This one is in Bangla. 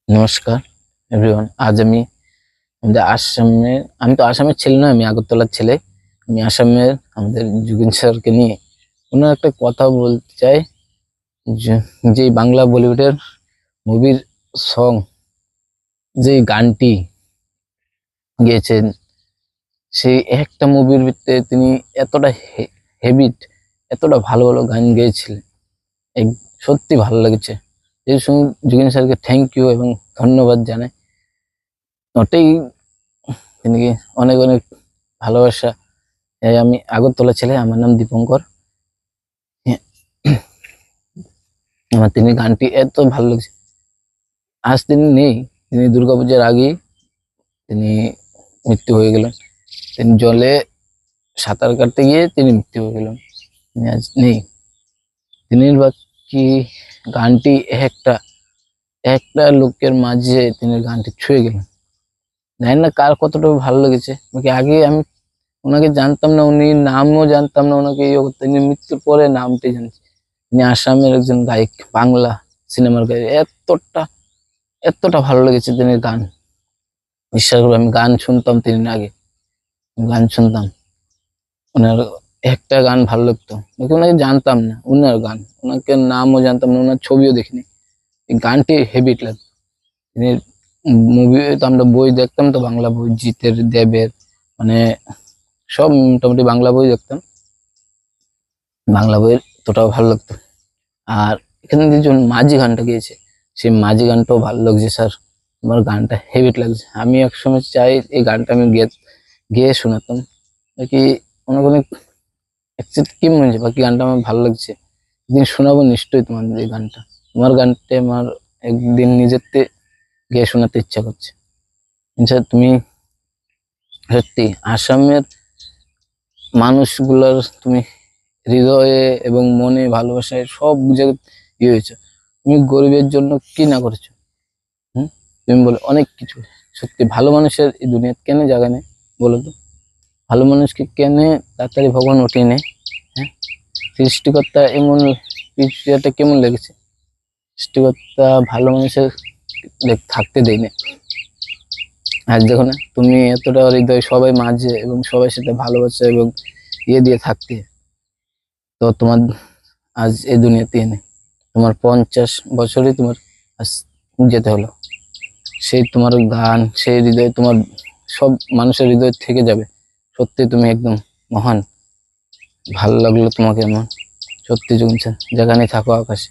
নমস্কার এভরিওয়ান। আজ আমি আমাদের আসামের, আমি তো আসামের ছেলে নয়, আমি আগরতলার ছেলে। আমি আসামের আমাদের জুবিন স্যারকে নিয়ে ওনার একটা কথা বলতে চাই। যে বাংলা বলিউডের মুভির সং, যে গানটি গেয়েছেন, সেই একটা মুভির ভিতরে তিনি এতটা হেভিট, এতটা ভালো ভালো গান গেয়েছিলেন। সত্যি ভালো লেগেছে। এই শুনে জুবিন স্যারকে থ্যাংক ইউ এবং ধন্যবাদ জানাই। ওটাই তিনি অনেক অনেক ভালোবাসা। আমি আগরতলা ছেলে, আমার নাম দীপঙ্কর। আমার তিনি গানটি এত ভালো লাগছে। আজ তিনি নেই, তিনি দুর্গাপূজার আগেই তিনি মৃত্যু হয়ে গেলেন। তিনি জলে সাঁতার কাটতে গিয়ে তিনি মৃত্যু হয়ে গেলেন, তিনি আজ নেই। তিনি বাকি গানটি একটা একটা লোকের মাঝে তিনি গানটি ছুঁয়ে গেলেন। জানি না কার কতটা ভালো লেগেছে। আগে আমি ওনাকে জানতাম না, উনি নামও জানতাম না ওনাকে, তিনি মৃত্যুর পরে নামটি জানছি। তিনি আসামের একজন গায়ক, বাংলা সিনেমার গায়ক। এতটা এতটা ভালো লেগেছে তিনি গান। বিশ্বাস করবো, আমি গান শুনতাম তিনি আগে, গান শুনতাম ওনার একটা গান ভালো লাগতো। ওনাকে জানতাম না ওনার গান, ওনাকে নামও জানতাম না, ওনার ছবিও দেখিনি। এই গানটি হেভিট লাগতো। তিনি মুভি তো আমরা বই দেখতাম, তো বাংলা বই, জিতের, দেবের, মানে সব মোটামুটি বাংলা বই দেখতাম। বাংলা বইয়ের তোটাও ভালো লাগতো। আর এখানে যে মাঝি গানটা গিয়েছে, সেই মাঝি গানটাও ভালো লাগছে। স্যার, তোমার গানটা হেভিট লাগছে। আমি একসময় চাই এই গানটা আমি গেয়ে শোনাতাম। বাকি অনেক অনেক কি মনে হচ্ছে, বাকি গানটা আমার ভালো লাগছে। একদিন শোনাবো নিশ্চয়ই তোমাদের এই গানটা। তোমার গানটা আমার একদিন নিজেরতে গেয়ে শোনাতে ইচ্ছা করছে। তুমি সত্যি আসামের মানুষগুলোর তুমি হৃদয়ে এবং মনে ভালোবাসায় সব বুঝে হয়েছে। তুমি গরিবের জন্য কি না করেছো। তুমি বলে অনেক কিছু। সত্যি ভালো মানুষের এই দুনিয়াতে কেন জায়গা নেই বলো তো? ভালো মানুষকে কেন তাড়াতাড়ি ভগবান উঠিয়ে নেয়? হ্যাঁ, সৃষ্টিকর্তা এমন বিষয়টা কেমন লেগেছে? সৃষ্টিকর্তা ভালো মানুষের থাকতে দেয় না। আজ দেখো না, তুমি এতটা হৃদয় সবাই মাঝে এবং সবাই সাথে ভালোবাসা এবং দিয়ে থাকতে, তো তোমার আজ এই দুনিয়াতে এনে তোমার 50 বছরই তোমার আজ যেতে হলো। সেই তোমার গান, সেই হৃদয় তোমার সব মানুষের হৃদয় থেকে যাবে। সত্যি তুমি একদম মহান। ভালো লাগলো তোমাকে আমার। সত্যি জুগিন স্যার, যেখানে থাকো আকাশে।